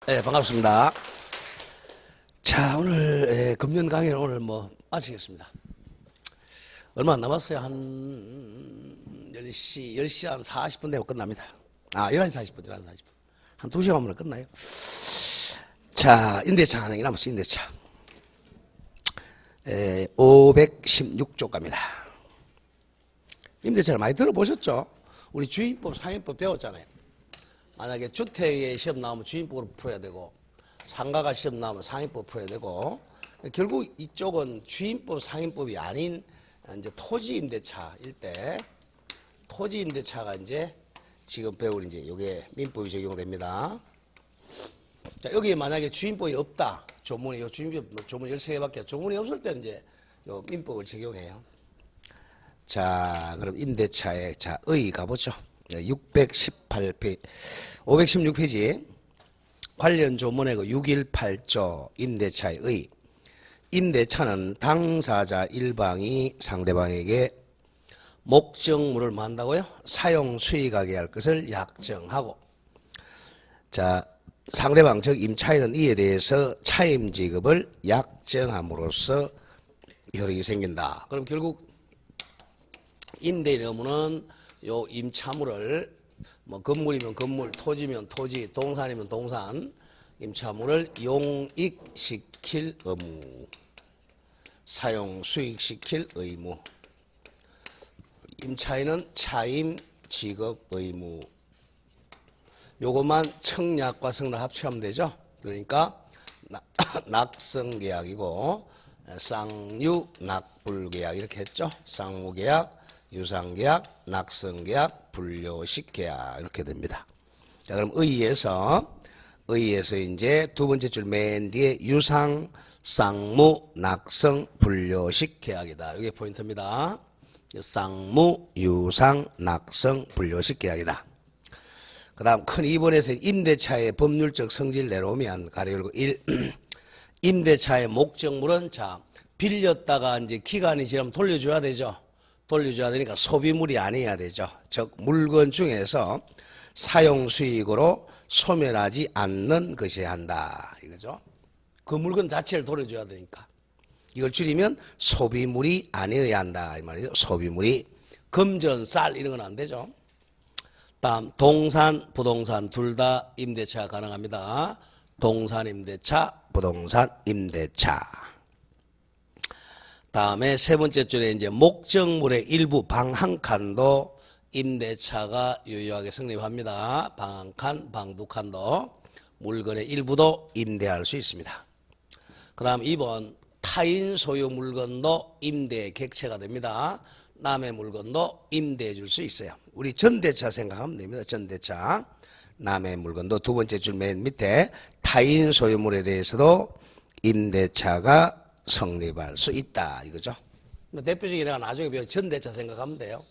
네, 반갑습니다. 자, 오늘 금년 강의는 오늘 마치겠습니다. 얼마 안 남았어요. 한 10시 한 40분 되면 끝납니다. 11시 40분, 11시 40분. 한 2시간 만에 끝나요. 자, 임대차 하는 게 남았어요, 임대차. 516조 갑니다. 임대차를 많이 들어보셨죠? 우리 주임법, 상임법 배웠잖아요. 만약에 주택에 시험 나오면 주임법으로 풀어야 되고, 상가가 시험 나오면 상임법 풀어야 되고, 결국 이쪽은 주임법, 상임법이 아닌 이제 토지 임대차일 때, 토지 임대차가 이제 지금 배울 이제 이게 민법이 적용됩니다. 자, 여기 만약에 주임법이 없다. 조문이, 요 주임법 조문 13개밖에 조문이 없을 때는 이제 요 민법을 적용해요. 자, 그럼 임대차에, 자, 의 가보죠. 618페이지, 516페이지. 관련 조문의 그 618조 임대차의 의. 임대차는 당사자 일방이 상대방에게 목적물을 뭐 한다고요? 사용 수익하게 할 것을 약정하고. 자, 상대방 즉 임차인은 이에 대해서 차임 지급을 약정함으로써 효력이 생긴다. 그럼 결국 임대인 의무는 요 임차물을 뭐 건물이면 건물, 토지면 토지, 동산이면 동산, 임차물을 용익시킬 의무, 사용 수익시킬 의무, 임차인은 차임 지급 의무. 요것만 청약과 성납 합치하면 되죠. 그러니까 낙성계약이고 쌍유 낙불계약 이렇게 했죠. 쌍무계약, 유상계약, 낙성계약, 분료식계약 이렇게 됩니다. 자, 그럼 의에서 이제 두 번째 줄 맨 뒤에 유상, 쌍무, 낙성, 분료식 계약이다. 이게 포인트입니다. 쌍무, 유상, 낙성, 분료식 계약이다. 그 다음 큰 2번에서 임대차의 법률적 성질 내놓으면 가로 열고 1. 임대차의 목적물은 자 빌렸다가 이제 기간이 지나면 돌려줘야 되죠. 돌려줘야 되니까 소비물이 아니어야 되죠. 즉 물건 중에서 사용 수익으로 소멸하지 않는 것이어야 한다. 이거죠. 그 물건 자체를 돌려줘야 되니까. 이걸 줄이면 소비물이 아니어야 한다. 이 말이죠. 소비물이 금전, 쌀 이런 건 안 되죠. 다음 동산, 부동산 둘 다 임대차가 가능합니다. 동산 임대차, 부동산 임대차. 다음에 세 번째 줄에 이제 목적물의 일부 방 한 칸도 임대차가 유효하게 성립합니다. 방 한 칸, 방 두 칸도 물건의 일부도 임대할 수 있습니다. 그 다음 2번 타인 소유 물건도 임대 객체가 됩니다. 남의 물건도 임대해 줄 수 있어요. 우리 전대차 생각하면 됩니다. 전대차. 남의 물건도 두 번째 줄 맨 밑에 타인 소유물에 대해서도 임대차가 성립할 수 있다. 이거죠. 대표적인 예가 나중에 배워 전대차 생각하면 돼요.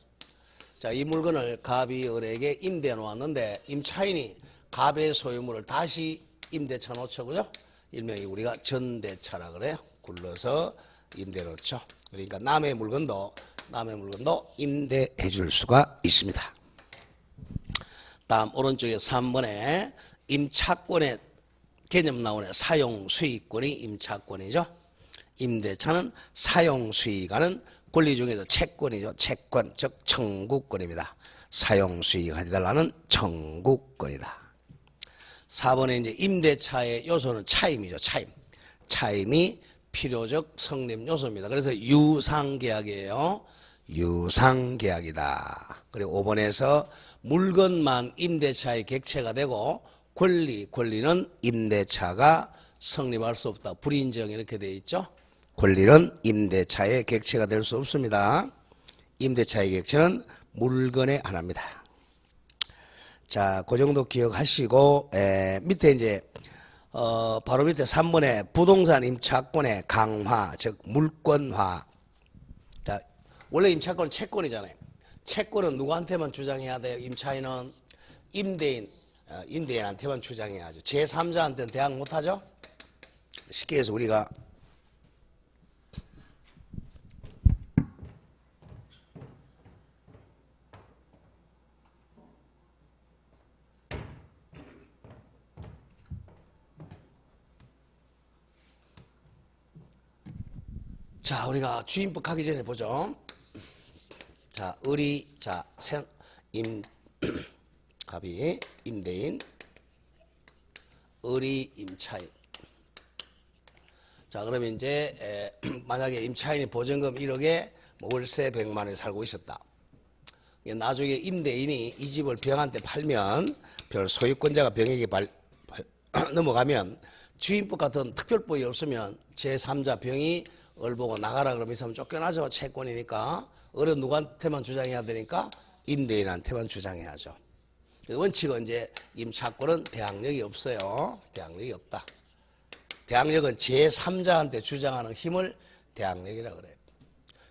자, 이 물건을 갑이 을에게 임대해 놓았는데 임차인이 갑의 소유물을 다시 임대차 놓죠. 그죠? 일명이 우리가 전대차라 그래요. 굴러서 임대해 놓죠. 그러니까 남의 물건도 임대해 줄 수가 있습니다. 다음 오른쪽에 3번에 임차권의 개념 나오네. 사용 수익권이 임차권이죠. 임대차는 사용 수익하는 권리 중에서 채권이죠. 채권 즉 청구권입니다. 사용 수익하달라는 청구권이다. 4번에 이제 임대차의 요소는 차임이죠. 차임이 필요적 성립 요소입니다. 그래서 유상계약이에요. 유상계약이다. 그리고 5번에서 물건만 임대차의 객체가 되고 권리는 임대차가 성립할 수 없다. 불인정 이렇게 되어 있죠. 권리는 임대차의 객체가 될 수 없습니다. 임대차의 객체는 물건의 하나입니다. 자, 그 정도 기억하시고 밑에 이제 바로 밑에 3번에 부동산 임차권의 강화, 즉 물권화. 자, 원래 임차권은 채권이잖아요. 채권은 누구한테만 주장해야 돼요? 임차인은 임대인한테만 주장해야죠. 제3자한테는 대항 못하죠? 쉽게 해서 우리가 자, 우리가 주임법 하기 전에 보죠. 자, 을이, 자, 갑이, 임대인, 을이 임차인. 자, 그러면 이제 만약에 임차인이 보증금 1억에 월세 100만 원에 살고 있었다. 나중에 임대인이 이 집을 병한테 팔면, 별 소유권자가 병에게 넘어가면 주임법 같은 특별법이 없으면 제3자 병이 을 보고 나가라 그러면 이 사람 쫓겨나죠. 채권이니까. 을은 누구한테만 주장해야 되니까 임대인한테만 주장해야죠. 원칙은 이제 임차권은 대항력이 없어요. 대항력이 없다. 대항력은 제3자한테 주장하는 힘을 대항력이라고 그래요.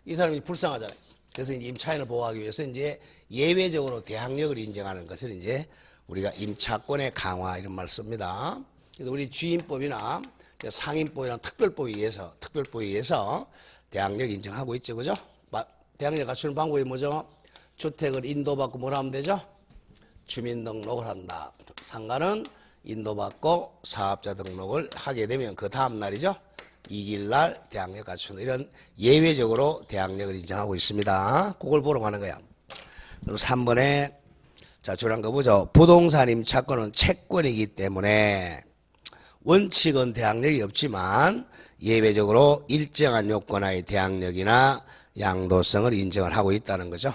이 사람이 불쌍하잖아요. 그래서 이제 임차인을 보호하기 위해서 이제 예외적으로 대항력을 인정하는 것을 이제 우리가 임차권의 강화 이런 말을 씁니다. 그래서 우리 주임법이나 상임법이나 특별법에 의해서 대항력 인정하고 있죠. 그죠? 대항력 갖추는 방법이 뭐죠? 주택을 인도받고 뭘 하면 되죠? 주민등록을 한다. 상가는 인도받고 사업자 등록을 하게 되면 그 다음 날이죠. 2일 날 대항력 갖추는 이런 예외적으로 대항력을 인정하고 있습니다. 그걸 보러 가는 거야. 그리고 3번에 자, 주란 거 보죠. 부동산 임차권은 채권이기 때문에 원칙은 대항력이 없지만 예외적으로 일정한 요건하의 대항력이나 양도성을 인정을 하고 있다는 거죠.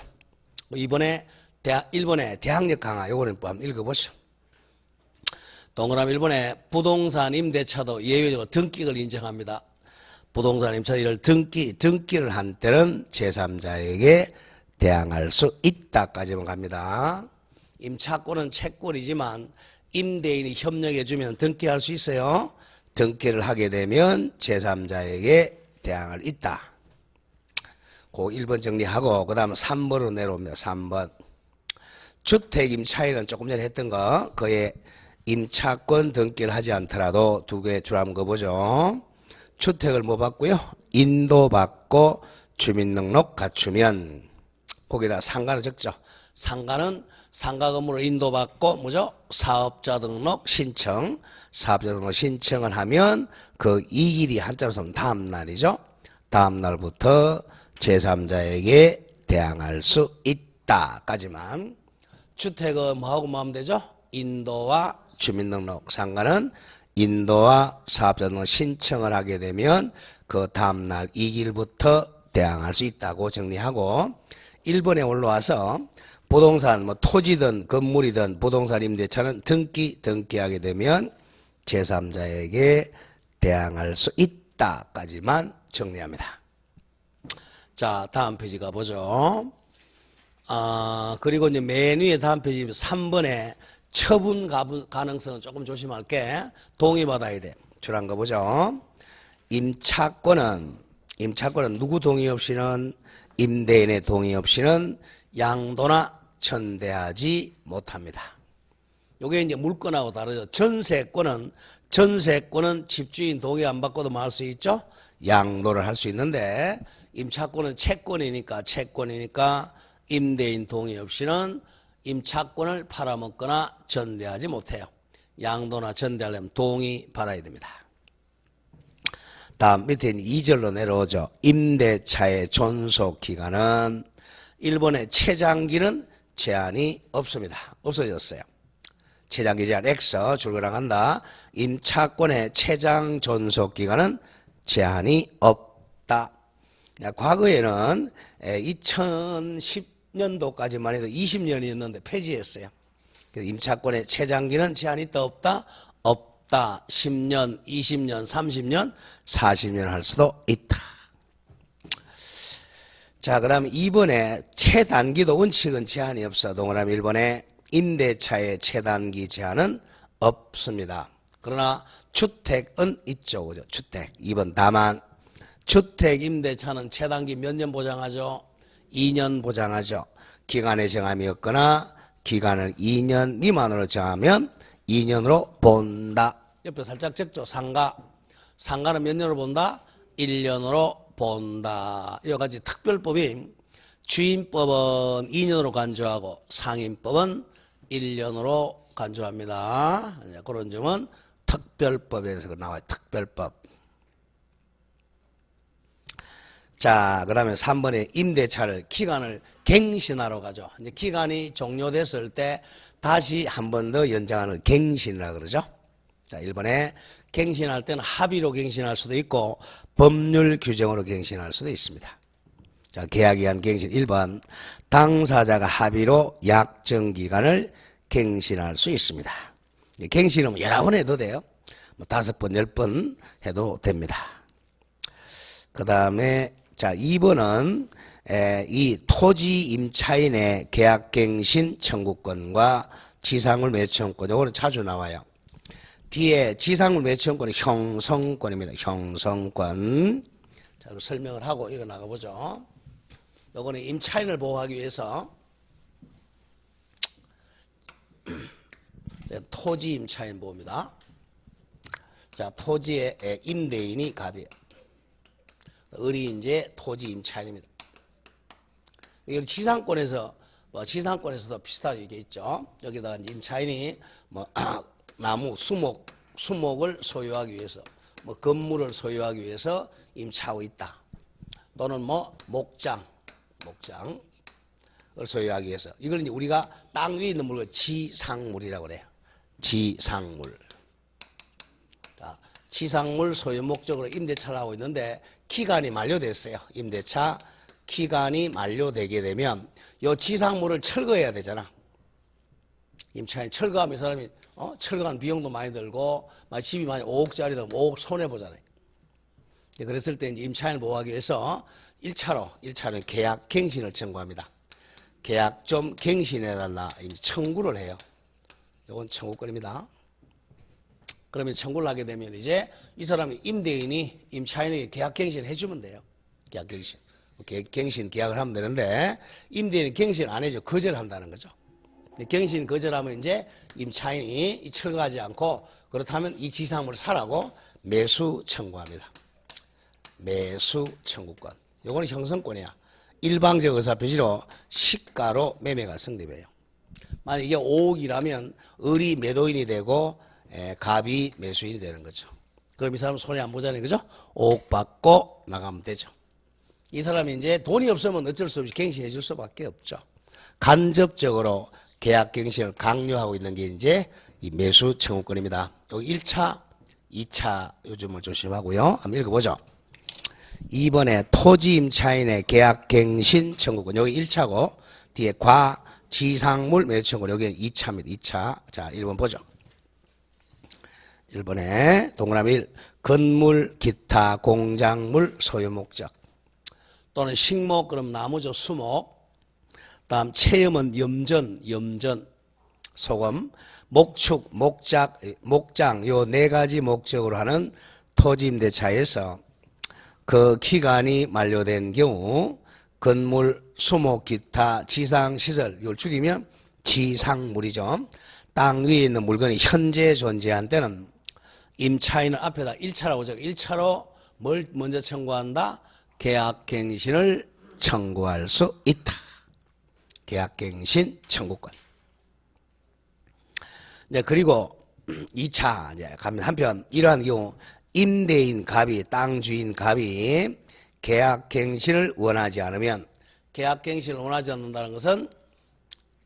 이번에 1번에 대항력 강화 요거는 한번 읽어보시죠. 동그라미 1번에 부동산 임대차도 예외적으로 등기를 인정합니다. 부동산 임차를 등기를 한 때는 제3자에게 대항할 수 있다까지만 갑니다. 임차권은 채권이지만 임대인이 협력해주면 등기할 수 있어요. 등기를 하게 되면 제3자에게 대항할 있다. 그 1번 정리하고 그 다음에 3번으로 내려옵니다. 3번. 주택 임차인은 조금 전에 했던 거 그의 임차권 등기를 하지 않더라도 두 개 주라는 거 보죠. 주택을 뭐 받고요? 인도받고 주민등록 갖추면 거기다 상가를 적죠. 상가는 상가 건물을 인도받고 뭐죠? 사업자 등록 신청. 사업자 등록 신청을 하면 그 2일이 한자로 쓰면 다음 날이죠. 다음 날부터 제3자에게 대항할 수 있다까지만. 주택은 뭐하고 뭐 하면 되죠? 인도와 주민등록. 상가는 인도와 사업자 등록 신청을 하게 되면 그 다음 날 2일부터 대항할 수 있다고 정리하고 1번에 올라와서 부동산 뭐 토지든 건물이든 부동산 임대차는 등기하게 되면 제3자에게 대항할 수 있다까지만 정리합니다. 자, 다음 페이지 가보죠. 그리고 이제 맨 위에 다음 페이지 3번에 처분 가능성은 조금 조심할게. 동의받아야 돼. 줄한 거 보죠. 임차권은 누구 동의 없이는 임대인의 동의 없이는 양도나 전대하지 못합니다. 요게 이제 물건하고 다르죠. 전세권은 집주인 동의 안 받고도 뭐 할 수 있죠? 양도를 할 수 있는데 임차권은 채권이니까 임대인 동의 없이는 임차권을 팔아먹거나 전대하지 못해요. 양도나 전대하려면 동의 받아야 됩니다. 다음 밑에 2절로 내려오죠. 임대차의 존속기간은 1번의 최장기는 제한이 없습니다. 없어졌어요. 최장기 제한 X 줄거나 간다. 임차권의 최장 존속기간은 제한이 없다. 과거에는 2010년도까지만 해도 20년이었는데 폐지했어요. 그래서 임차권의 최장기는 제한이 있다 없다? 없다. 10년, 20년, 30년, 40년 할 수도 있다. 자, 그 다음에 2번에 최단기도 원칙은 제한이 없어. 동그라미 1번에 임대차의 최단기 제한은 없습니다. 그러나 주택은 있죠. 그죠? 주택. 2번 다만 주택 임대차는 최단기 몇 년 보장하죠? 2년 보장하죠. 기간의 정함이 없거나 기간을 2년 미만으로 정하면 2년으로 본다. 옆에 살짝 적죠. 상가는 몇 년으로 본다? 1년으로 본다. 여러 가지 특별법이 주임법은 2년으로 간주하고 상임법은 1년으로 간주합니다. 그런 점은 특별법에서 나와요. 특별법. 자, 그 다음에 3번에 임대차를 기간을 갱신하러 가죠. 이제 기간이 종료됐을 때 다시 한 번 더 연장하는 갱신이라 그러죠. 자, 1번에 갱신할 때는 합의로 갱신할 수도 있고 법률 규정으로 갱신할 수도 있습니다. 자, 계약기간 갱신 1번 당사자가 합의로 약정기간을 갱신할 수 있습니다. 갱신은 여러 번 해도 돼요. 뭐 5번, 10번 해도 됩니다. 그 다음에 자 2번은 이 토지 임차인의 계약갱신 청구권과 지상물 매수청구권 요거는 자주 나와요. 뒤에 지상물 매수청구권은 형성권입니다. 형성권. 자, 설명을 하고 이거 나가보죠. 요거는 임차인을 보호하기 위해서 토지 임차인 보호입니다. 자, 토지의 임대인이 갑이에요. 을이 이제 토지 임차인입니다. 이게 지상권에서 지상권에서도 비슷하게 이게 있죠. 여기다가 이제 임차인이 뭐 나무 수목을 소유하기 위해서 뭐 건물을 소유하기 위해서 임차하고 있다. 또는 뭐 목장을 소유하기 위해서 이걸 이제 우리가 땅 위에 있는 물건 지상물이라고 그래요. 지상물. 자, 지상물 소유 목적으로 임대차를 하고 있는데 기간이 만료됐어요. 임대차 기간이 만료되게 되면 이 지상물을 철거해야 되잖아. 임차인 철거하면 이 사람이 철거하는 비용도 많이 들고 집이 많이 5억짜리 되면 5억 손해보잖아요. 그랬을 때 이제 임차인을 보호하기 위해서 1차는 계약 갱신을 청구합니다. 계약 좀 갱신해달라 이제 청구를 해요. 이건 청구권입니다. 그러면 청구를 하게 되면 이제 이 사람이 임대인이 임차인에게 계약 갱신을 해주면 돼요. 계약 갱신. 갱신 계약을 하면 되는데 임대인이 갱신 안 해줘. 거절한다는 거죠. 갱신 거절하면 이제 임차인이 철거하지 않고 그렇다면 이 지상물을 사라고 매수 청구합니다. 매수 청구권. 요거는 형성권이야. 일방적 의사표시로 시가로 매매가 성립해요. 만약 이게 5억이라면 을이 매도인이 되고 갑이 매수인이 되는 거죠. 그럼 이 사람은 손해 안 보잖아요. 그죠? 5억 받고 나가면 되죠. 이 사람이 이제 돈이 없으면 어쩔 수 없이 갱신해 줄 수밖에 없죠. 간접적으로 계약 갱신을 강요하고 있는 게 이제 이 매수 청구권입니다. 여기 1차, 2차 요즘을 조심하고요. 한번 읽어보죠. 2번에 토지 임차인의 계약 갱신 청구권. 여기 1차고 뒤에 지상물 매수 청구권. 여기 2차입니다. 2차. 자, 1번 보죠. 1번에 동그라미 1. 건물, 기타, 공작물, 소유 목적. 또는 식목, 그럼 나무죠. 수목. 다음 체험은 염전, 소금, 목축, 목장 요 4가지 목적으로 하는 토지 임대차에서 그 기간이 만료된 경우 건물, 수목, 기타, 지상시설 이걸 줄이면 지상물이죠. 땅 위에 있는 물건이 현재 존재한 때는 임차인은 앞에다 1차라고 적어 1차로 뭘 먼저 청구한다? 계약갱신을 청구할 수 있다. 계약갱신 청구권. 이제 그리고 2차 이제 가면 한편 이러한 경우 임대인 갑이 땅 주인 갑이 계약갱신을 원하지 않으면 계약갱신을 원하지 않는다는 것은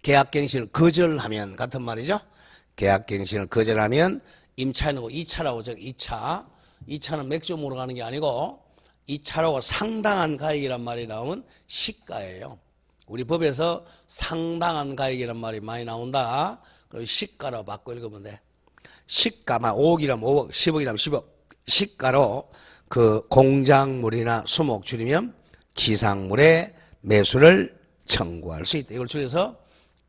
계약갱신을 거절하면 같은 말이죠. 계약갱신을 거절하면 임차인하고 2차라고 적어 2차. 2차는 맥주 먹으러 가는 게 아니고 2차라고 상당한 가액이란 말이 나오면 시가예요. 우리 법에서 상당한 가액이란 말이 많이 나온다. 그럼 시가로 바꿔 읽으면 돼. 시가만 5억이라면 5억, 10억이라면 10억. 시가로 그 공작물이나 수목 줄이면 지상물의 매수를 청구할 수 있다. 이걸 줄여서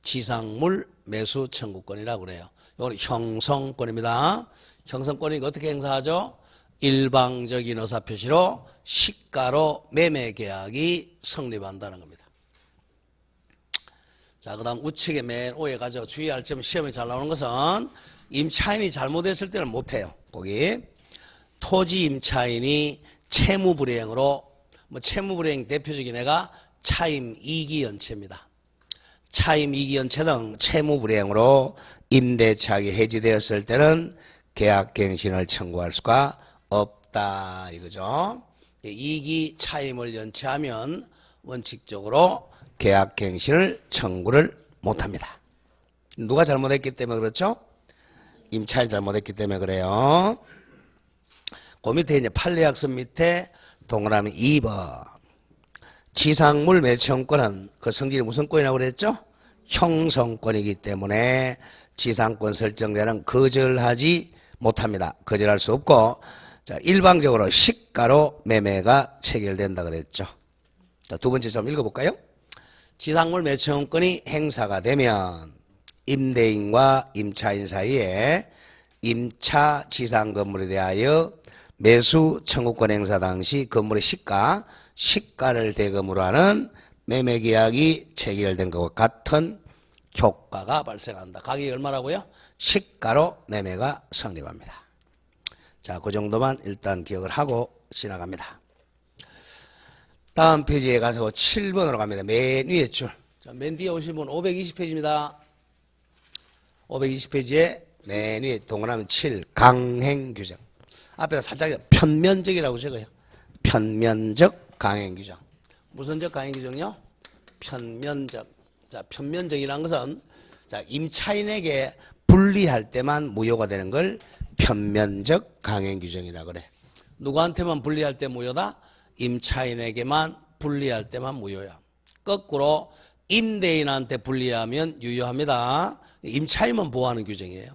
지상물 매수 청구권이라고 그래요. 이건 형성권입니다. 형성권이 어떻게 행사하죠? 일방적인 의사표시로 시가로 매매 계약이 성립한다는 겁니다. 자, 그 다음 우측에 맨 오에 가죠. 주의할 점 시험에 잘 나오는 것은 임차인이 잘못했을 때는 못해요. 거기 토지 임차인이 채무불이행으로 채무불이행 대표적인 애가 차임 이기연체입니다. 차임 이기연체 등 채무불이행으로 임대차익이 해지되었을 때는 계약갱신을 청구할 수가 없다 이거죠. 이기 차임을 연체하면 원칙적으로 계약갱신을 청구를 못합니다. 누가 잘못했기 때문에 그렇죠? 임차인이 잘못했기 때문에 그래요. 그 밑에 이제 판례약서 밑에 동그라미 2번. 지상물 매청권은 그 성질이 무슨 권이라고 그랬죠? 형성권이기 때문에 지상권 설정자는 거절하지 못합니다. 거절할 수 없고, 자, 일방적으로 시가로 매매가 체결된다 그랬죠. 자, 두 번째 좀 읽어볼까요? 지상물 매청권이 행사가 되면 임대인과 임차인 사이에 임차 지상 건물에 대하여 매수 청구권 행사 당시 건물의 시가를 대금으로 하는 매매계약이 체결된 것과 같은 효과가 발생한다. 가격이 얼마라고요? 시가로 매매가 성립합니다. 자, 그 정도만 일단 기억을 하고 지나갑니다. 다음 페이지에 가서 7번으로 갑니다. 맨 위에 줄. 자, 맨 뒤에 오신 분 520페이지입니다. 520페이지에 맨 위에 동그라미 7 강행규정. 앞에다 살짝 편면적이라고 적어요. 편면적 강행규정. 무슨 적 강행규정요? 편면적. 자, 편면적이라는 것은 자, 임차인에게 불리할 때만 무효가 되는 걸 편면적 강행규정이라 그래. 누구한테만 불리할 때 무효다? 임차인에게만 불리할 때만 무효야. 거꾸로 임대인한테 불리하면 유효합니다. 임차인만 보호하는 규정이에요.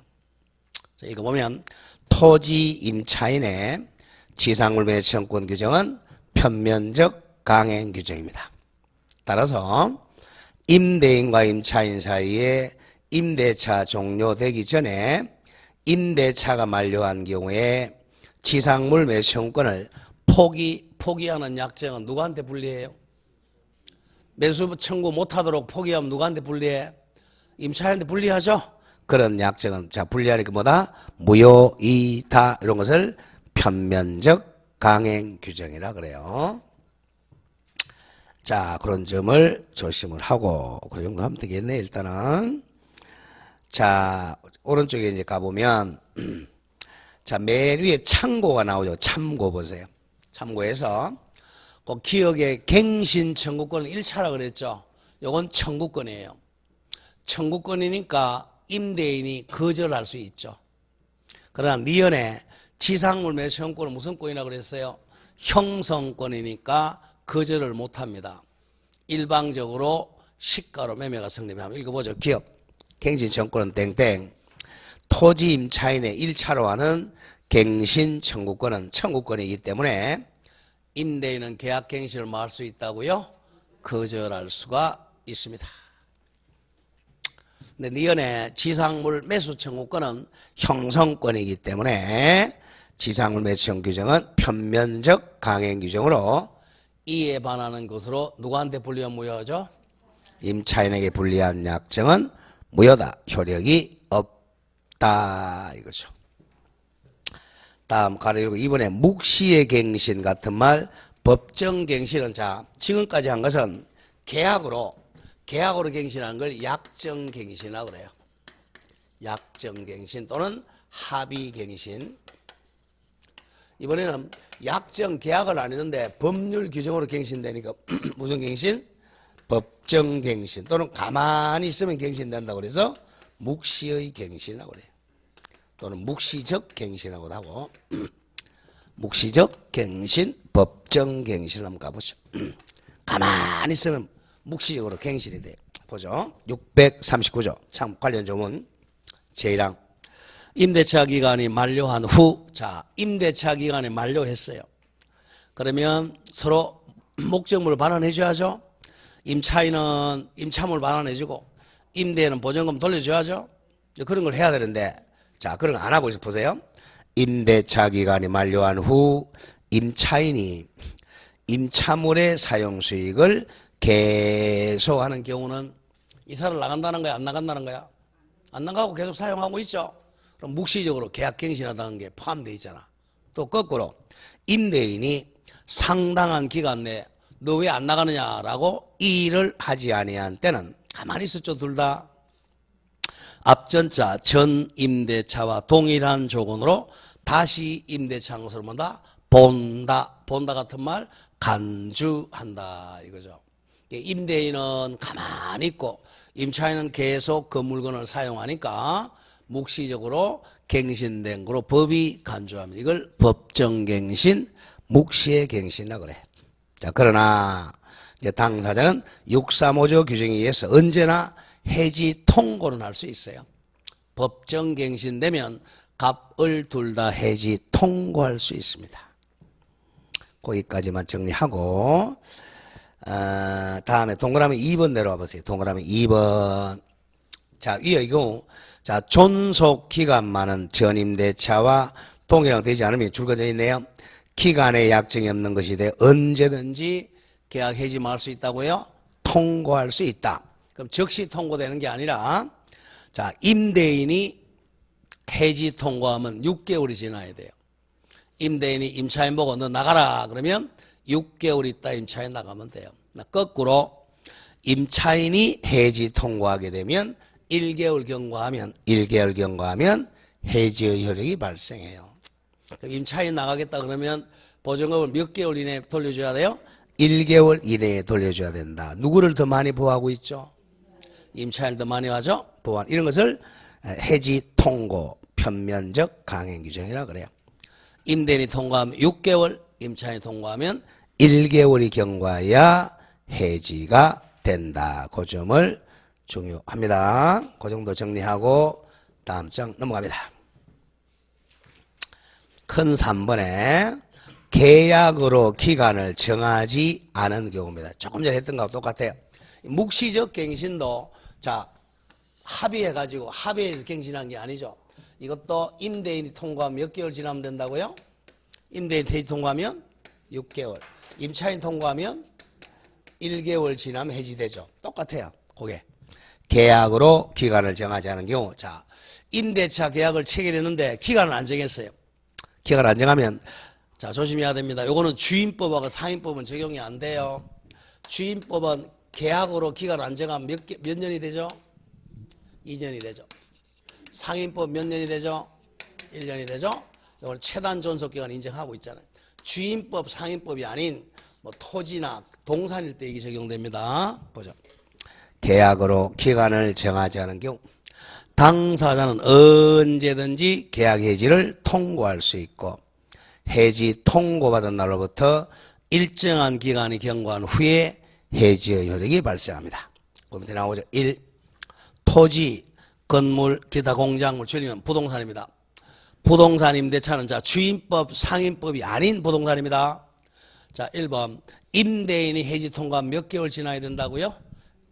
자, 이거 보면 토지 임차인의 지상물 매청권 규정은 편면적 강행 규정입니다. 따라서 임대인과 임차인 사이에 임대차 종료되기 전에 임대차가 만료한 경우에 지상물 매청권을 포기하는 약정은 누구한테 불리해요? 매수 청구 못하도록 포기하면 누구한테 불리해? 임차인한테 불리하죠? 그런 약정은 자 불리하니까 뭐다? 무효이다. 이런 것을 편면적 강행 규정이라 그래요. 자, 그런 점을 조심을 하고 그 정도 하면 되겠네. 일단은 자, 오른쪽에 이제 가보면 자, 맨 위에 참고가 나오죠. 참고 보세요. 참고해서 그 기억의 갱신 청구권은 1차라 그랬죠. 요건 청구권이에요. 청구권이니까 임대인이 거절할 수 있죠. 그러나 미연에 지상물 매청권은 무슨 권이라고 그랬어요? 형성권이니까 거절을 못합니다. 일방적으로 시가로 매매가 성립하면 읽어보죠. 기업 갱신 청구권은 땡땡. 토지 임차인의 1차로 하는 갱신 청구권은 청구권이기 때문에 임대인은 계약 갱신을 뭐 할 수 있다고요? 거절할 수가 있습니다. 근데 니은의 지상물 매수 청구권은 형성권이기 때문에 지상물 매수 청구 규정은 편면적 강행 규정으로 이에 반하는 것으로 누구한테 불리한 무효죠? 임차인에게 불리한 약정은 무효다. 효력이 없다. 이거죠. 다음 가로 열고 이번에 묵시의 갱신 같은 말 법정 갱신은 자 지금까지 한 것은 계약으로 갱신하는 걸 약정 갱신이라고 그래요. 약정 갱신 또는 합의 갱신. 이번에는 약정 계약을 안 했는데 법률 규정으로 갱신되니까 무슨 갱신? 법정 갱신 또는 가만히 있으면 갱신된다고 그래서 묵시의 갱신이라고 그래요. 또는 묵시적 갱신하고도 하고 묵시적 갱신, 법정 갱신 한번 가보죠. 가만히 있으면 묵시적으로 갱신이 돼요. 보죠. 639조 참 관련 조문 제1항 임대차 기간이 만료한 후 자 임대차 기간이 만료했어요. 그러면 서로 목적물을 반환해 줘야죠. 임차인은 임차물 반환해 주고 임대인은 보전금 돌려줘야죠. 그런 걸 해야 되는데 자 그런 거 안 하고 있어. 보세요. 임대차 기간이 만료한 후 임차인이 임차물의 사용 수익을 계속하는 경우는 이사를 나간다는 거야? 안 나간다는 거야? 안 나가고 계속 사용하고 있죠. 그럼 묵시적으로 계약갱신하다는 게 포함되어 있잖아. 또 거꾸로 임대인이 상당한 기간 내에 너 왜 안 나가느냐라고 일을 하지 아니한 때는 가만히 있었죠. 둘 다. 앞전자 전 임대차와 동일한 조건으로 다시 임대차 항소를 뭐다? 본다. 본다 같은 말 간주한다 이거죠. 임대인은 가만히 있고 임차인은 계속 그 물건을 사용하니까 묵시적으로 갱신된 거로 법이 간주합니다. 이걸 법정갱신, 묵시의 갱신이라고 그래. 자, 그러나 이제 당사자는 635조 규정에 의해서 언제나 해지 통고는 할 수 있어요. 법정갱신되면 갑을 둘 다 해지 통고할 수 있습니다. 거기까지만 정리하고 다음에 동그라미 2번 내려와 보세요. 동그라미 2번. 자, 위에 이 경우 자, 존속 기간만은 전임대차와 동일랑 되지 않으면 줄거져 있네요. 기간에 약정이 없는 것이 돼 언제든지 계약 해지할 수 있다고요? 통고할 수 있다. 그럼 즉시 통고되는 게 아니라 자, 임대인이 해지 통고하면 6개월이 지나야 돼요. 임대인이 임차인 보고 너 나가라 그러면 6개월 있다 임차인 나가면 돼요. 거꾸로 임차인이 해지 통고하게 되면 1개월 경과하면 해지의 효력이 발생해요. 임차인 나가겠다 그러면 보증금을 몇 개월 이내에 돌려줘야 돼요? 1개월 이내에 돌려줘야 된다. 누구를 더 많이 보호하고 있죠? 임차인을 더 많이 하죠? 보호한 이런 것을 해지 통고 편면적 강행 규정이라고 그래요. 임대인이 통과하면 6개월, 임차인이 통과하면 1개월이 경과해야 해지가 된다. 그 점을 중요합니다. 그 정도 정리하고 다음 장 넘어갑니다. 큰 3번에 계약으로 기간을 정하지 않은 경우입니다. 조금 전에 했던 거하고 똑같아요. 묵시적 갱신도 자 합의해가지고 합의해서 갱신한 게 아니죠. 이것도 임대인이 통과하면 몇 개월 지나면 된다고요? 임대인 해지 통과하면 6개월. 임차인 통과하면 1개월 지나면 해지되죠. 똑같아요. 그게. 계약으로 기간을 정하지 않은 경우. 자, 임대차 계약을 체결했는데 기간을 안 정했어요. 기간을 안 정하면 자, 조심해야 됩니다. 요거는 주임법하고 상임법은 적용이 안 돼요. 주임법은 계약으로 기간을 안 정하면 몇 년이 되죠? 2년이 되죠. 상임법 몇 년이 되죠? 1년이 되죠? 이걸 최단 존속기간 인정하고 있잖아요. 주임법, 상임법이 아닌 뭐 토지나 동산일 때 이게 적용됩니다. 보죠. 계약으로 기간을 정하지 않은 경우 당사자는 언제든지 계약 해지를 통고할 수 있고 해지 통고받은 날로부터 일정한 기간이 경과한 후에 해지의 효력이 발생합니다. 그 밑에 나오죠. 1. 토지, 건물, 기타 공작물, 줄이면 부동산입니다. 부동산 임대차는 자 주임법, 상임법이 아닌 부동산입니다. 자 1번 임대인이 해지 통과하면 몇 개월 지나야 된다고요?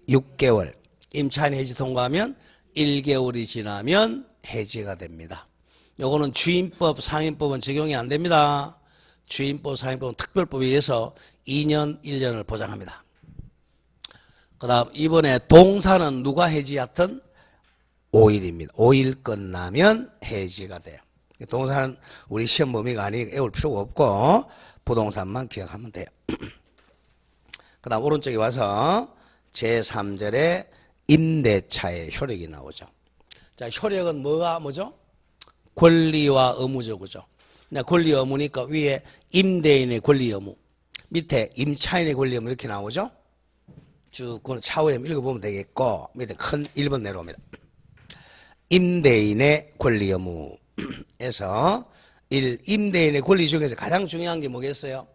6개월. 임차인 해지 통과하면 1개월이 지나면 해지가 됩니다. 요거는 주임법, 상임법은 적용이 안 됩니다. 주임법, 상임법은 특별법에 의해서 2년, 1년을 보장합니다. 그 다음 이번에 동사는 누가 해지하든 5일입니다. 5일 끝나면 해지가 돼요. 동사는 우리 시험 범위가 아니니까 외울 필요가 없고 부동산만 기억하면 돼요. 그 다음 오른쪽에 와서 제3절에 임대차의 효력이 나오죠. 자, 효력은 뭐죠? 권리와 의무죠. 그죠? 권리 의무니까 위에 임대인의 권리 의무, 밑에 임차인의 권리 의무 이렇게 나오죠? 쭉 그건 차후에 읽어보면 되겠고 밑에 큰 1번 내려옵니다. 임대인의 권리 의무에서 임대인의 권리 중에서 가장 중요한 게 뭐겠어요?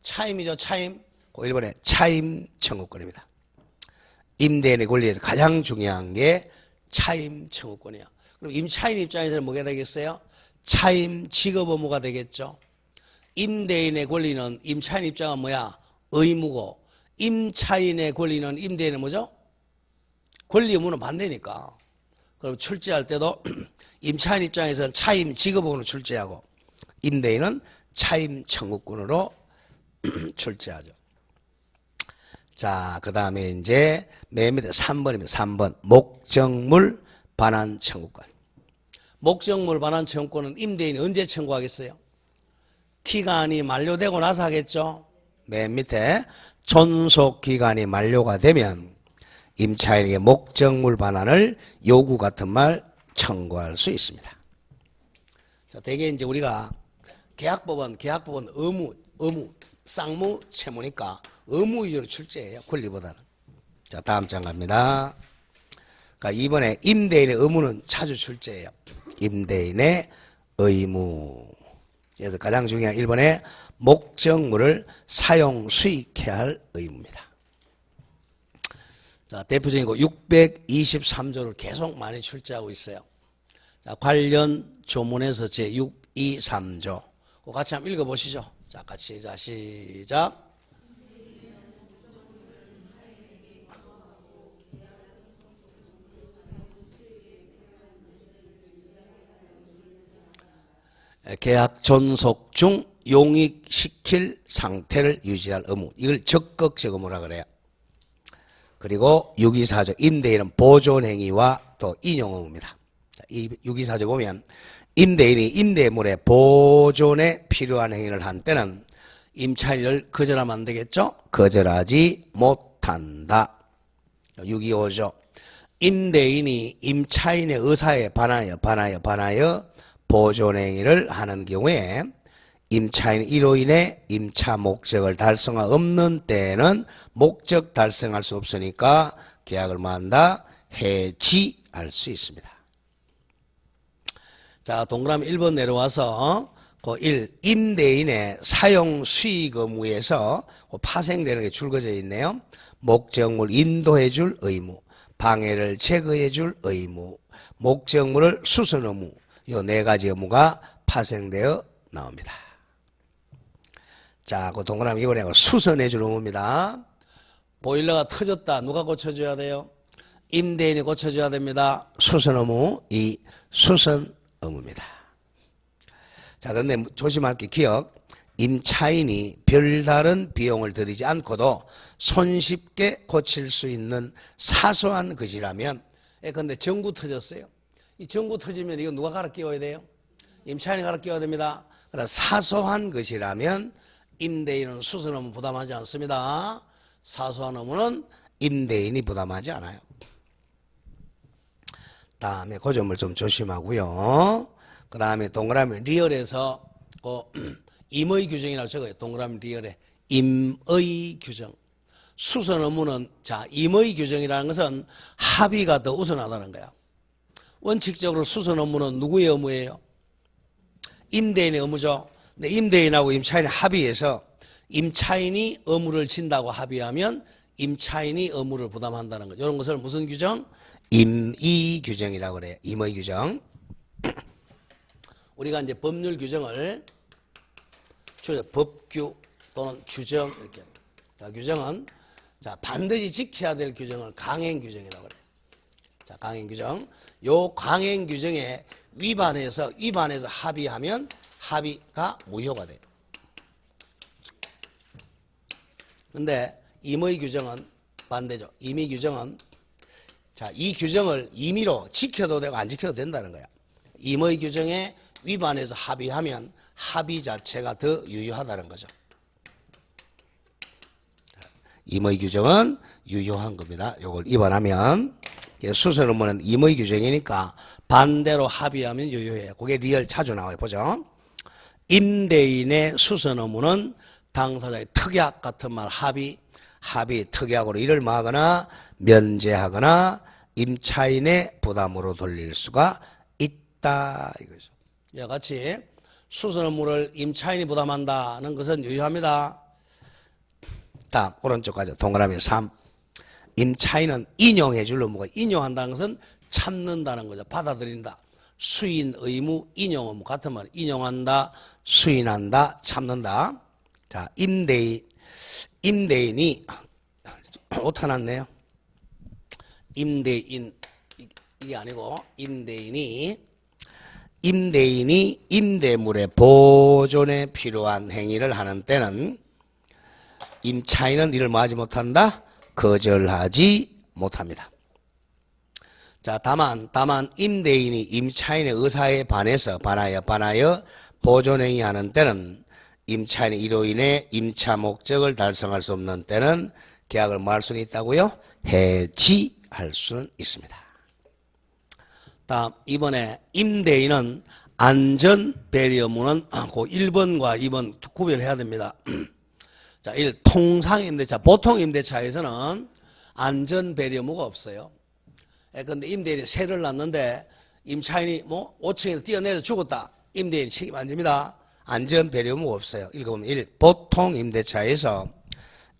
차임이죠. 차임. 그 1번에 차임 청구권입니다. 임대인의 권리에서 가장 중요한 게 차임 청구권이에요. 그럼 임차인 입장에서는 뭐가 되겠어요? 차임 직업 의무가 되겠죠. 임대인의 권리는 임차인 입장은 뭐야? 의무고 임차인의 권리는 임대인은 뭐죠? 권리 의무는 반대니까. 그럼 출제할 때도 임차인 입장에서는 차임 직업 의무로 출제하고 임대인은 차임 청구권으로 출제하죠. 자, 그 다음에 이제 맨 밑에 3번입니다. 3번. 목적물 반환 청구권. 목적물 반환 청구권은 임대인이 언제 청구하겠어요? 기간이 만료되고 나서 하겠죠. 맨 밑에 존속 기간이 만료가 되면 임차인에게 목적물 반환을 요구 같은 말 청구할 수 있습니다. 자, 대개 이제 우리가 계약법은 의무, 쌍무, 채무니까 의무 위주로 출제해요. 권리보다는. 자, 다음 장 갑니다. 그러니까 이번에 임대인의 의무는 자주 출제해요. 임대인의 의무. 그래서 가장 중요한 1번에 목적물을 사용 수익해야 할 의무입니다. 자, 대표적인 거 623조를 계속 많이 출제하고 있어요. 자, 관련 조문에서 제623조. 같이 한번 읽어보시죠. 자, 같이 시작. 계약 존속 중 용익시킬 상태를 유지할 의무. 이걸 적극적 의무라 그래요. 그리고 624조 임대인은 보존행위와 또 인용 의무입니다. 이 624조 보면 임대인이 임대물의 보존에 필요한 행위를 한 때는 임차인을 거절하면 안 되겠죠? 거절하지 못한다. 625조 임대인이 임차인의 의사에 반하여 보존행위를 하는 경우에 임차인 이로 인해 임차 목적을 달성할 없는 때에는 목적 달성할 수 없으니까 계약을 뭐한다? 해지할 수 있습니다. 자, 동그라미 1번 내려와서 그 1. 임대인의 사용 수익 의무에서 파생되는 게 줄거져 있네요. 목적물 인도해 줄 의무, 방해를 제거해 줄 의무, 목적물을 수선 의무, 이 4가지 의무가 파생되어 나옵니다. 자, 그 동그라미 이번에 수선해 줄 의무입니다. 보일러가 터졌다. 누가 고쳐줘야 돼요? 임대인이 고쳐줘야 됩니다. 수선 의무, 이 수선 의무입니다. 자, 그런데 조심할 게 기억. 임차인이 별다른 비용을 들이지 않고도 손쉽게 고칠 수 있는 사소한 것이라면, 근데 전구 터졌어요. 이 전구 터지면 이거 누가 갈아 끼워야 돼요? 임차인이 갈아 끼워야 됩니다. 그러나 사소한 것이라면 임대인은 수선 의무 부담하지 않습니다. 사소한 의무는 임대인이 부담하지 않아요. 다음에 그 점을 좀 조심하고요. 그 다음에 동그라미 리얼에서 임의 규정이라고 적어요. 동그라미 리얼에 임의 규정. 수선 의무는 자 임의 규정이라는 것은 합의가 더 우선하다는 거야. 원칙적으로 수선 의무는 누구의 의무예요? 임대인의 의무죠. 근데 임대인하고 임차인이 합의해서 임차인이 의무를 진다고 합의하면 임차인이 의무를 부담한다는 것. 이런 것을 무슨 규정? 임의 규정이라고 그래요. 임의 규정. 우리가 이제 법률 규정을 법규 또는 규정 이렇게. 자, 규정은 자 반드시 지켜야 될 규정을 강행 규정이라고 그래요. 자, 강행 규정. 요 강행 규정에 위반해서 합의하면 합의가 무효가 돼요. 근데 임의 규정은 반대죠. 임의 규정은 자, 이 규정을 임의로 지켜도 되고 안 지켜도 된다는 거야. 임의 규정에 위반해서 합의하면 합의 자체가 더 유효하다는 거죠. 임의 규정은 유효한 겁니다. 이걸 위반하면 수선 의무는 임의 규정이니까 반대로 합의하면 유효해요. 그게 리얼 자주 나와요. 보죠. 임대인의 수선 의무는 당사자의 특약 같은 말 합의 특약으로 이를 막거나 면제하거나 임차인의 부담으로 돌릴 수가 있다 이거죠. 이와 같이 수선 의무를 임차인이 부담한다는 것은 유효합니다. 다음 오른쪽 가죠. 동그라미 3. 임차인은 인용해 줄 의무가 인용한다는 것은 참는다는 거죠. 받아들인다. 수인 의무, 인용 의무 같은 말. 인용한다, 수인한다, 참는다. 자, 임대인이 오타났네요. 임대인 이게 아니고 임대인이 임대물의 보존에 필요한 행위를 하는 때는 임차인은 이를 뭐 하지 못한다? 거절하지 못합니다. 자, 다만 임대인이 임차인의 의사에 반하여 보존행위 하는 때는 임차인이 이로 인해 임차 목적을 달성할 수 없는 때는 계약을 뭐 할 수는 있다고요? 해지할 수는 있습니다. 다음 이번에 임대인은 안전 배려 의무는 그 1번과 2번 구별해야 됩니다. 자, 1. 통상 임대차. 보통 임대차에서는 안전 배려 의무가 없어요. 근데 임대인이 세를 놨는데 임차인이 뭐 5층에서 뛰어내려 죽었다. 임대인이 책임 안 집니다. 안전 배려 의무가 없어요. 읽어보면 1. 보통 임대차에서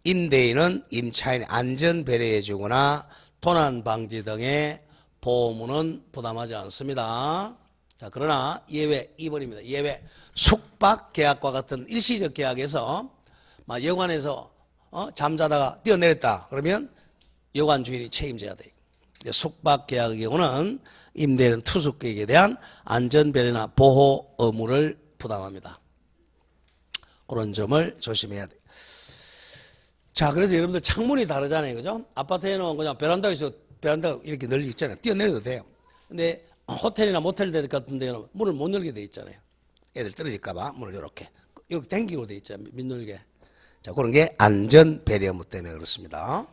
임대인은 임차인의 안전 배려해 주거나 도난 방지 등의 보험은 부담하지 않습니다. 자, 그러나 예외 2번입니다. 예외. 숙박 계약과 같은 일시적 계약에서 여관에서 잠자다가 뛰어내렸다. 그러면 여관 주인이 책임져야 돼요. 숙박 계약의 경우는 임대인은 투숙객에 대한 안전 배려나 보호 의무를 부담합니다. 그런 점을 조심해야 돼요. 자, 그래서 여러분들 창문이 다르잖아요. 그죠? 아파트에는 그냥 베란다에서 베란다가 이렇게 널리 있잖아요. 뛰어내려도 돼요. 근데 호텔이나 모텔 같은 데는 문을 못 열게 돼 있잖아요. 애들 떨어질까봐 문을 이렇게 당기고 돼 있잖아요. 못 열게. 자, 그런 게 안전 배려 의무 때문에 그렇습니다.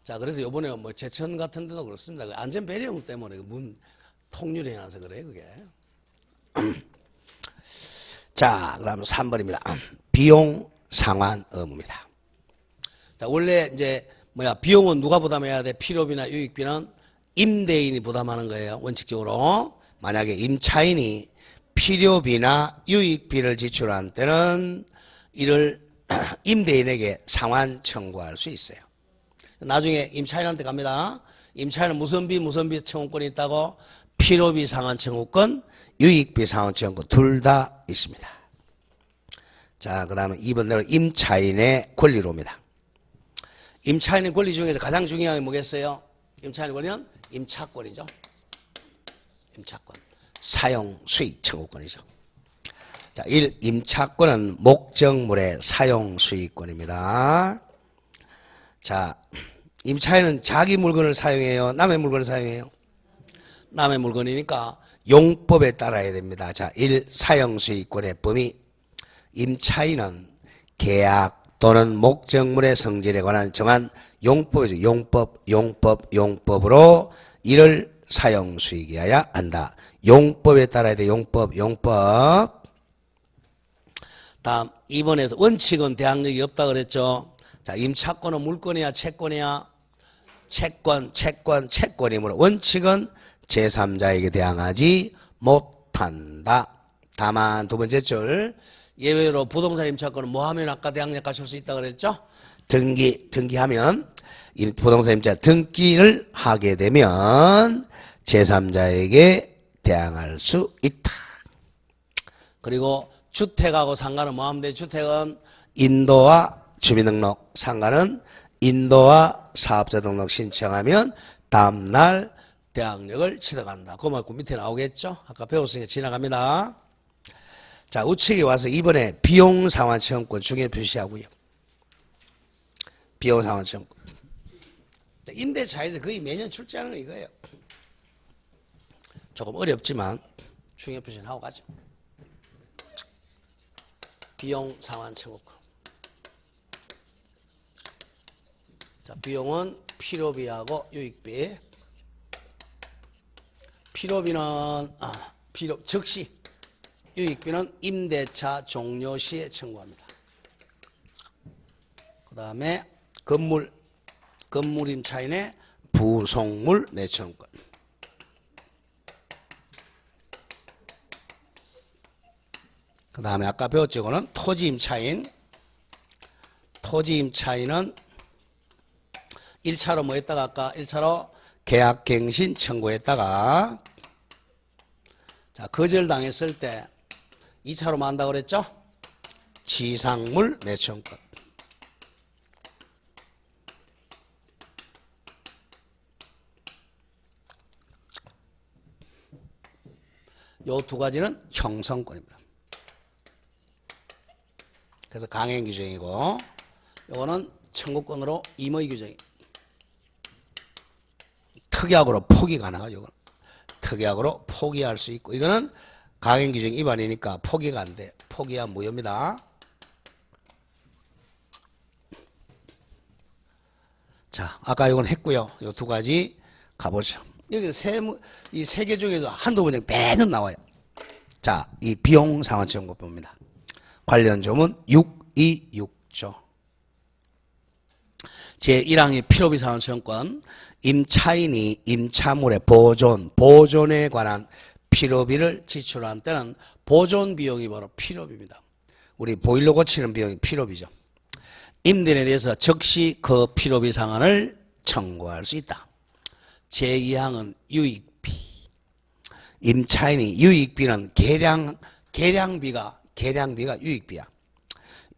자, 그래서 요번에 뭐 제천 같은 데도 그렇습니다. 안전 배려 의무 때문에 문 통률이 나서 그래요, 그게. 자, 그다음 3번입니다. 비용 상환 의무입니다. 자, 원래 이제 비용은 누가 부담해야 돼? 필요비나 유익비는 임대인이 부담하는 거예요. 원칙적으로. 만약에 임차인이 필요비나 유익비를 지출한 때는 이를 임대인에게 상환 청구할 수 있어요. 나중에 임차인한테 갑니다. 임차인은 무슨 비 청구권이 있다고? 필요비 상환 청구권, 유익비 상환 청구권 둘 다 있습니다. 자, 그 다음에 2번대로 임차인의 권리로입니다. 임차인의 권리 중에서 가장 중요한 게 뭐겠어요? 임차인의 권리는 임차권이죠. 임차권. 사용 수익 청구권이죠. 자, 1. 임차권은 목적물의 사용 수익권입니다. 자, 임차인은 자기 물건을 사용해요? 남의 물건을 사용해요? 남의 물건이니까 용법에 따라야 됩니다. 자, 1. 사용 수익권의 범위. 임차인은 계약 또는 목적물의 성질에 관한 정한 용법이죠. 용법으로 이를 사용 수익이어야 한다. 용법에 따라야 돼. 용법. 다음 2번에서 원칙은 대항력이 없다 그랬죠. 자, 임차권은 물권이야 채권이야? 채권이므로 원칙은 제3자에게 대항하지 못한다. 다만 두 번째 줄 예외로 부동산 임차권은 뭐 하면 아까 대항력 갖출 수 있다 그랬죠? 등기하면 부동산 임차 등기를 하게 되면 제3자에게 대항할 수 있다. 그리고 주택하고 상가는 뭐 하면 돼? 주택은 인도와 주민등록, 상가는 인도와 사업자 등록 신청하면 다음날 대항력을 취득한다. 그 말고 밑에 나오겠죠? 아까 배웠으니까 지나갑니다. 자, 우측에 와서 이번에 비용상환 청구권 중요 표시하고요. 비용상환 청구권. 임대차에서 거의 매년 출제하는 거 이거예요. 조금 어렵지만 중요 표시는 하고 가죠. 비용상환 청구권. 자, 비용은 필요비하고 유익비. 필요비는 즉시, 유익비는 임대차 종료 시에 청구합니다. 그 다음에 건물 임차인의 부속물 매청권. 그 다음에 아까 배웠죠. 이거는 토지 임차인은 1차로 뭐 했다가 아까 1차로 계약갱신 청구했다가 자, 거절당했을 때 2차로 뭐 한다고 그랬죠? 지상물 매청권. 요 두 가지는 형성권입니다. 그래서 강행 규정이고 요거는 청구권으로 임의 규정이. 특약으로 포기 가능하죠. 이거는. 특약으로 포기할 수 있고 이거는 강행 규정 위반이니까 포기가 안 돼. 포기야 무효입니다. 자, 아까 이건 했고요. 요 두 가지 가보죠. 여기 이 세 개 중에서 한두 문장 매년 나와요. 자, 이 비용 상환 청구 봅니다. 관련 조문 626조. 제1항의 필요비 상환 청구권. 임차인이 임차물의 보존에 관한 필요비를 지출한 때는 보존 비용이 바로 필요비입니다. 우리 보일러 고치는 비용이 필요비죠. 임대인에 대해서 즉시 그 필요비 상환을 청구할 수 있다. 제2항은 유익비. 임차인이 유익비는 계량비가 유익비야.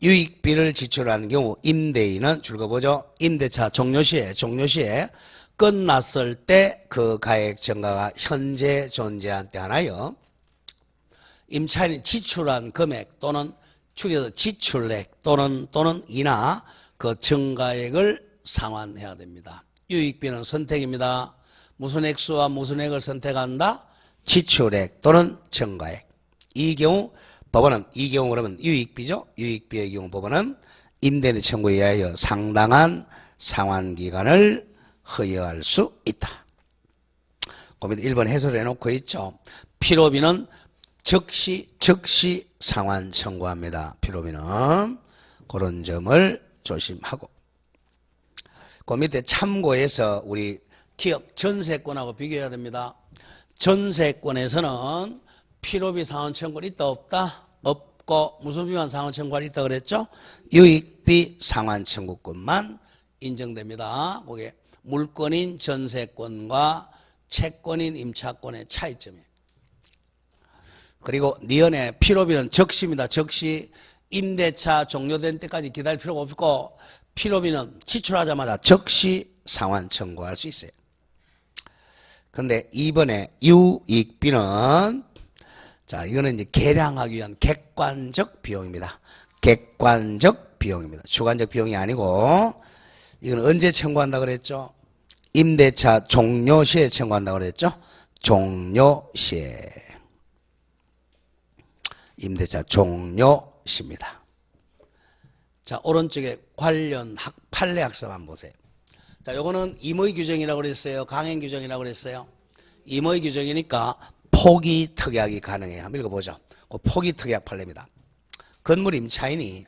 유익비를 지출하는 경우 임대인은 줄거 보죠. 임대차 종료시에 끝났을 때 그 가액 증가가 현재 존재한 때 하나요. 임차인이 지출한 금액 또는 줄여서 지출액 또는 이나 그 증가액을 상환해야 됩니다. 유익비는 선택입니다. 무슨 액수와 무슨 액을 선택한다? 지출액 또는 증가액. 이 경우 그러면 유익비죠. 유익비의 경우 법원은 임대인의 청구에 의하여 상당한 상환기간을 허용할 수 있다. 그 밑에 1번 해설해 놓고 있죠. 필요비는 즉시 상환 청구합니다. 필요비는 그런 점을 조심하고. 그 밑에 참고해서 우리 기업 전세권하고 비교해야 됩니다. 전세권에서는 필요비 상환 청구는 있다 없다? 없고 무슨 비만 상환 청구가 있다 그랬죠? 유익비 상환 청구권만 인정됩니다. 그게 물권인 전세권과 채권인 임차권의 차이점이에요. 그리고 니은의 필요비는 즉시입니다. 즉시 임대차 종료된 때까지 기다릴 필요가 없고 필요비는 지출하자마자 즉시 상환 청구할 수 있어요. 근데 이번에 유익비는 자, 이거는 이제 계량하기 위한 객관적 비용입니다. 객관적 비용입니다. 주관적 비용이 아니고 이건 언제 청구한다 그랬죠? 임대차 종료시에 청구한다 그랬죠? 종료시에. 임대차 종료시입니다. 자, 오른쪽에 관련 판례 학습만 보세요. 자, 요거는 임의 규정이라고 그랬어요? 강행 규정이라고 그랬어요? 임의 규정이니까 포기 특약이 가능해요. 한번 읽어보죠. 그 포기 특약 판례입니다. 건물 임차인이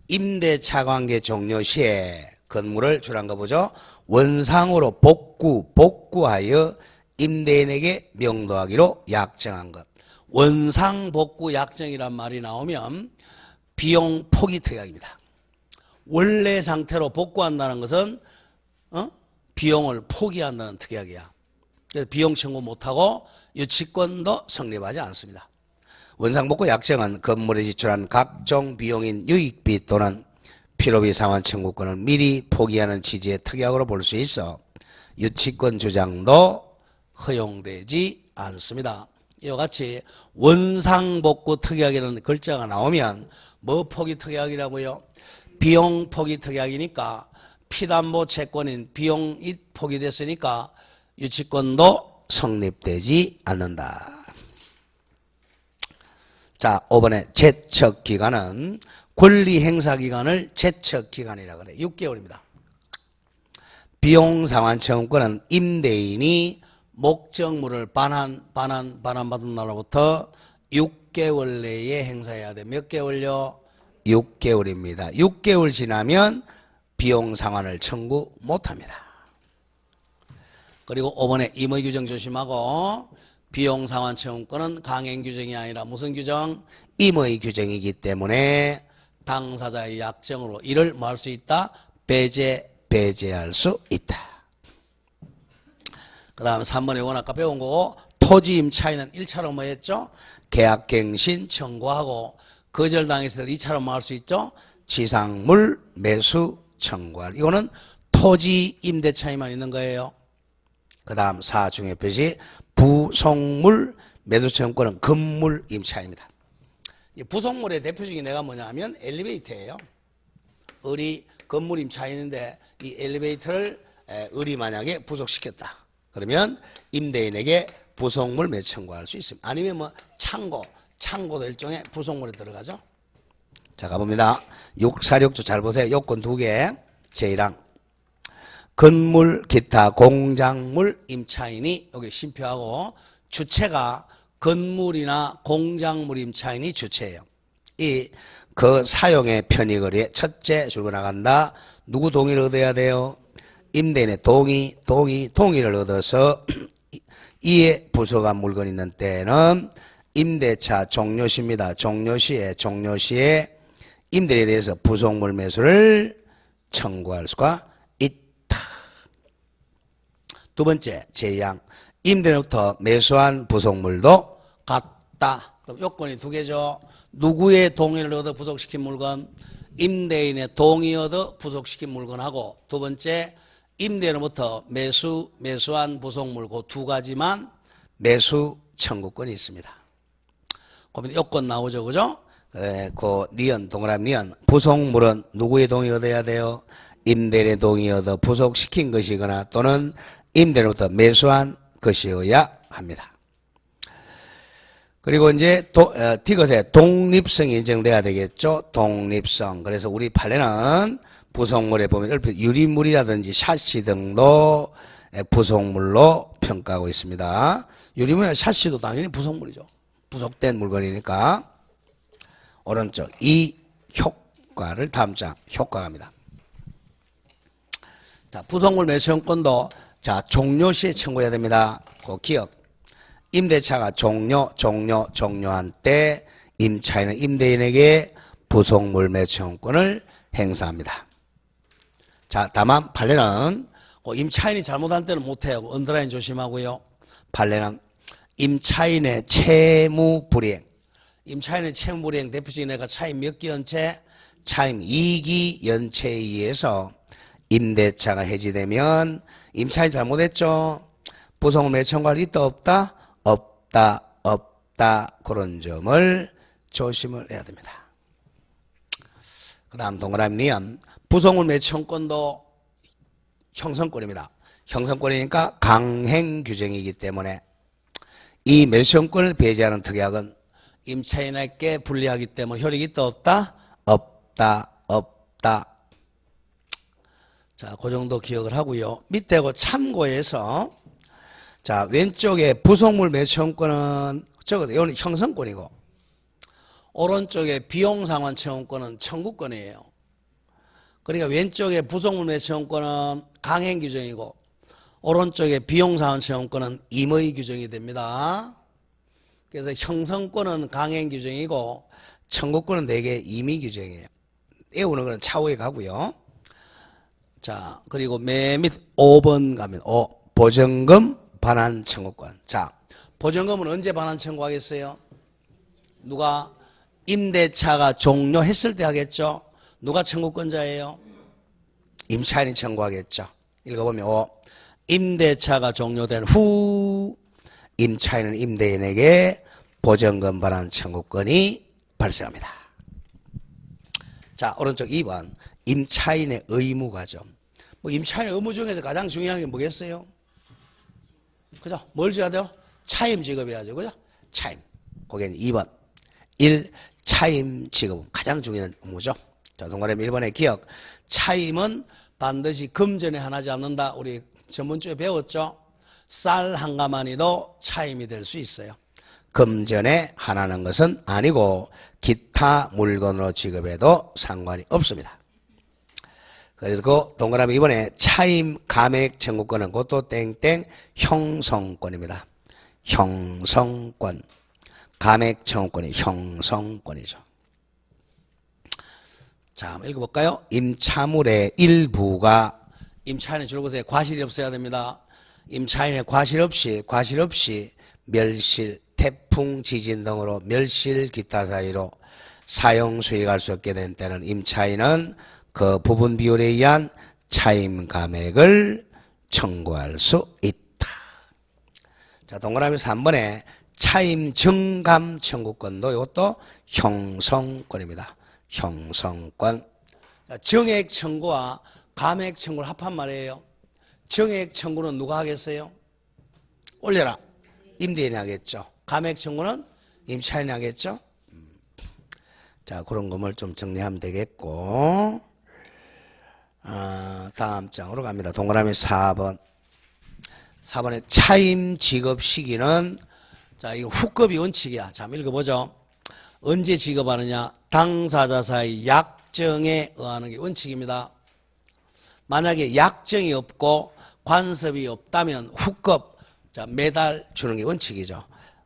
임대차 관계 종료 시에 건물을 줄한 거 보죠. 원상으로 복구하여 임대인에게 명도하기로 약정한 것. 원상 복구 약정이란 말이 나오면 비용 포기 특약입니다. 원래 상태로 복구한다는 것은 비용을 포기한다는 특약이야. 그래서 비용 청구 못하고 유치권도 성립하지 않습니다. 원상복구 약정은 건물에 지출한 각종 비용인 유익비 또는 필요비 상환 청구권을 미리 포기하는 취지의 특약으로 볼 수 있어 유치권 주장도 허용되지 않습니다. 이와 같이 원상복구 특약이라는 글자가 나오면 뭐 포기 특약이라고요? 비용 포기 특약이니까 피담보 채권인 비용이 포기됐으니까 유치권도 성립되지 않는다. 자, 5번에 제척기간은 권리행사기간을 제척기간이라고 그래. 6개월입니다. 비용상환청구권은 임대인이 목적물을 반환받은 날로부터 6개월 내에 행사해야 돼. 몇 개월요? 6개월입니다. 6개월 지나면 비용상환을 청구 못합니다. 그리고 5번에 임의규정 조심하고 비용상환 청구권은 강행규정이 아니라 무슨 규정? 임의규정이기 때문에 당사자의 약정으로 이를 뭐 할 수 있다? 배제할 수 있다. 그 다음에 3번에 이건 아까 배운 거고 토지 임차인은 1차로 뭐 했죠? 계약갱신 청구하고 거절당했을 때 2차로 뭐 할 수 있죠? 지상물 매수 청구할. 이거는 토지 임대차에만 있는 거예요. 그 다음 4중의 표시 부속물 매수 청구권은 건물 임차인입니다. 이 부속물의 대표적인 예가 뭐냐 하면 엘리베이터예요. 을이 건물 임차인인데 이 엘리베이터를 을이 만약에 부속시켰다. 그러면 임대인에게 부속물 매수 청구할 수 있습니다. 아니면 뭐 창고도 일종의 부속물에 들어가죠. 자, 가봅니다. 646조 잘 보세요. 요건 2개. 제1항 건물, 기타, 공작물, 임차인이 여기 심표하고 주체가 건물이나 공작물 임차인이 주체예요. 그 사용의 편의거리에 첫째 줄고 나간다. 누구 동의를 얻어야 돼요? 임대인의 동의를 얻어서 이에 부속한 물건이 있는 때는 임대차 종료시입니다. 종료시에 임대인에 대해서 부속물 매수를 청구할 수가 있다. 두 번째 제양, 임대인으로부터 매수한 부속물도 같다. 그럼 요건이 두 개죠. 누구의 동의를 얻어 부속시킨 물건? 임대인의 동의 얻어 부속시킨 물건하고, 두 번째 임대인으로부터 매수한 부속물, 그 두 가지만 매수 청구권이 있습니다. 그러면 요건 나오죠, 그죠? 그 니은, 동그라미 니은, 부속물은 누구의 동의 얻어야 돼요? 임대인의 동의 얻어 부속시킨 것이거나 또는 임대인으로부터 매수한 것이어야 합니다. 그리고 이제 디귿의 독립성이 인정돼야 되겠죠. 독립성. 그래서 우리 판례는 부속물에 보면 유리물이라든지 샤시 등도 부속물로 평가하고 있습니다. 유리물이나 샤시도 당연히 부속물이죠. 부속된 물건이니까. 오른쪽 이 효과를 다음 장 효과합니다. 자, 부속물 매수용권도 자 종료시에 청구해야 됩니다. 그 기억. 임대차가 종료한 때 임차인은 임대인에게 부속물 매수용권을 행사합니다. 자, 다만 판례는 임차인이 잘못한 때는 못해요. 언더라인 조심하고요. 판례는 임차인의 채무불이행, 대표적인 애가 차임 몇 기 연체? 차임 2기 연체에 의해서 임대차가 해지되면 임차인이 잘못했죠. 부속물 매수 청구할 있다 없다? 없다. 그런 점을 조심을 해야 됩니다. 그 다음 동그라미 니은, 부속물 매수 청구권도 형성권입니다. 형성권이니까 강행 규정이기 때문에 이 매수청구권을 배제하는 특약은 임차인에게 불리하기 때문에 효력이 있다 없다? 없다. 자, 그 정도 기억을 하고요. 밑에 그 참고해서 자, 왼쪽에 부속물 매수청구권은 이거는 형성권이고, 오른쪽에 비용상환 채용권은 청구권이에요. 그러니까 왼쪽에 부속물 매수청구권은 강행 규정이고, 오른쪽에 비용상환 채용권은 임의 규정이 됩니다. 그래서 형성권은 강행 규정이고, 청구권은 대개 임의 규정이에요. 외우는 거는 차후에 가고요. 자, 그리고 맨 밑 5번 가면 보증금 반환 청구권. 자, 보증금은 언제 반환 청구하겠어요? 누가? 임대차가 종료했을 때 하겠죠. 누가 청구권자예요? 임차인이 청구하겠죠. 읽어보면 임대차가 종료된 후 임차인은 임대인에게 보증금 반환 청구권이 발생합니다. 자, 오른쪽 2번 임차인의 의무가죠. 임차인의 의무 중에서 가장 중요한 게 뭐겠어요? 그죠? 뭘 줘야 돼요? 차임 지급해야죠. 그죠? 차임. 거기는 2번. 1. 차임 지급은 가장 중요한 의무죠. 자, 동그라미 1번의 기억. 차임은 반드시 금전에 한하지 않는다. 우리 전번주에 배웠죠? 쌀 한 가마니도 차임이 될 수 있어요. 금전에 한하는 것은 아니고 기타 물건으로 지급해도 상관이 없습니다. 그래서 그 동그라미 2번에 차임 감액 청구권은 그것도 땡땡 형성권입니다. 형성권. 감액 청구권이 형성권이죠. 자, 한번 읽어볼까요? 임차물의 일부가 임차인의 줄곳에 과실이 없어야 됩니다. 임차인의 과실 없이 멸실, 태풍, 지진 등으로 멸실 기타 사유로 사용 수익할 수 없게 된 때는 임차인은 그 부분 비율에 의한 차임 감액을 청구할 수 있다. 자, 동그라미 3번에 차임 증감 청구권도 이것도 형성권입니다. 형성권. 자, 정액 청구와 감액 청구를 합한 말이에요. 정액 청구는 누가 하겠어요? 올려라. 임대인이 하겠죠. 감액 청구는 임차인이 하겠죠. 자, 그런 것을 좀 정리하면 되겠고, 다음 장으로 갑니다. 동그라미 4번. 4번에 차임 지급 시기는 자, 이거 후급이 원칙이야. 자, 한번 읽어보죠. 언제 지급하느냐? 당사자 사이 약정에 의하는 게 원칙입니다. 만약에 약정이 없고 관습이 없다면 후급, 자, 매달 주는 게 원칙이죠.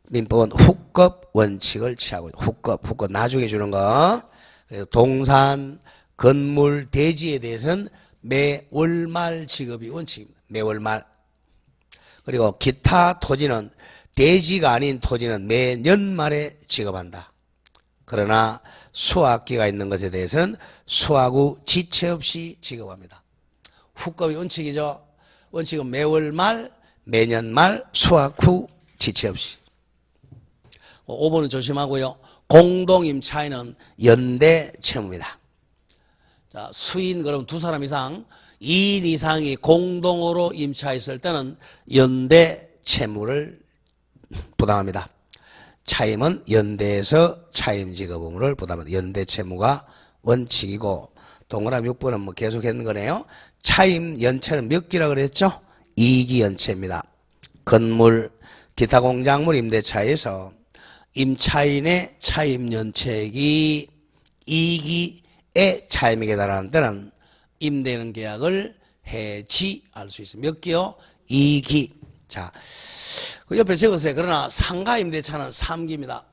민법은 후급 원칙을 취하고 있다. 후급 나중에 주는 거. 그래서 동산, 건물, 대지에 대해서는 매월말 지급이 원칙입니다. 매월말. 그리고 기타 토지는 대지가 아닌 토지는 매년 말에 지급한다. 그러나 수확기가 있는 것에 대해서는 수확 후 지체 없이 지급합니다. 후급이 원칙이죠. 원칙은 매월 말, 매년 말, 수확 후 지체 없이. 5번은 조심하고요. 공동임차인은 연대 채무입니다. 자, 수인 그럼 두 사람 이상, 2인 이상이 공동으로 임차했을 때는 연대 채무를 부담합니다. 차임은 연대에서 차임 지급 의무를 부담합니다. 연대 채무가 원칙이고, 동그라미 6번은 뭐 계속 했는 거네요. 차임 연체는 몇 기라 그랬죠? 2기 연체입니다. 건물, 기타 공작물 임대차에서 임차인의 차임 연체액이 2기의 차임액에 달하는 때는 임대는 계약을 해지할 수 있습니다. 몇 기요? 2기. 자, 그 옆에 적으세요. 그러나 상가 임대차는 3기입니다.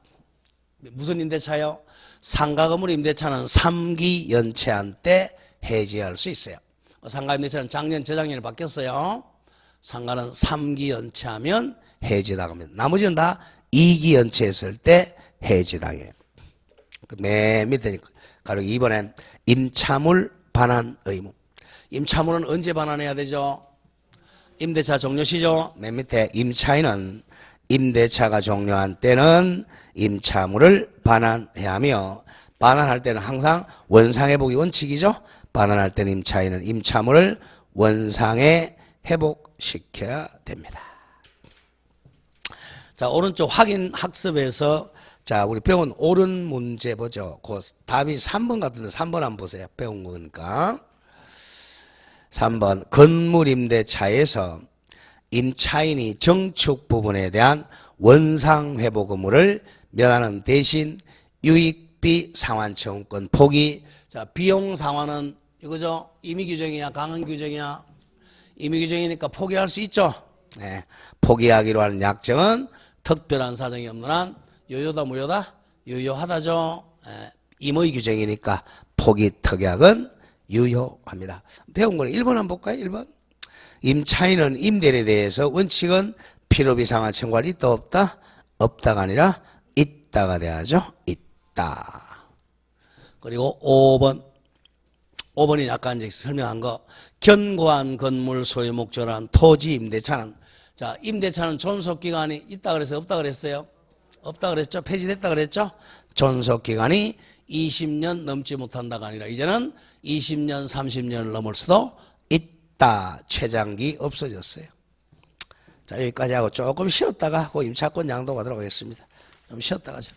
무슨 임대차요? 상가 건물 임대차는 3기 연체한 때 해지할 수 있어요. 상가 임대차는 작년, 재작년에 바뀌었어요. 상가는 3기 연체하면 해지당합니다. 나머지는 다 2기 연체했을 때 해지당해요. 맨 밑에 가령 2번엔 임차물 반환 의무. 임차물은 언제 반환해야 되죠? 임대차 종료 시죠. 맨 밑에 임차인은 임대차가 종료한 때는 임차물을 반환해야 하며, 반환할 때는 항상 원상회복이 원칙이죠. 반환할 때는 임차인은 임차물을 원상에 회복시켜야 됩니다. 자, 오른쪽 확인 학습에서 자, 우리 배운 옳은 문제 보죠. 그 답이 3번 같은데 3번 한번 보세요. 배운 거니까. 3번 건물 임대차에서 임차인이 정축 부분에 대한 원상 회복 의무를 면하는 대신 유익비 상환 청구권 포기. 자, 비용 상환은 이거죠. 임의 규정이야, 강한 규정이야. 임의 규정이니까 포기할 수 있죠. 네. 포기하기로 하는 약정은 특별한 사정이 없는 한 유효다 무효다? 유효하다죠. 네. 임의 규정이니까 포기 특약은 유효합니다. 배운 거는 1번 한번 볼까요? 1번. 임차인은 임대인에 대해서 원칙은 필요비 상환 청구할 있다 없다? 없다가 아니라 있다가 돼야죠. 있다. 그리고 5번. 5번이 아까 이제 설명한 거. 견고한 건물 소유 목적으로 한 토지 임대차는, 자, 임대차는 존속기간이 있다 그랬어요? 없다 그랬어요? 없다 그랬죠? 폐지됐다 그랬죠? 존속기간이 20년 넘지 못한다가 아니라 이제는 20년, 30년을 넘을 수도 있다. 최장기 없어졌어요. 자, 여기까지 하고 조금 쉬었다가 그 임차권 양도 가도록 하겠습니다. 좀 쉬었다 가죠.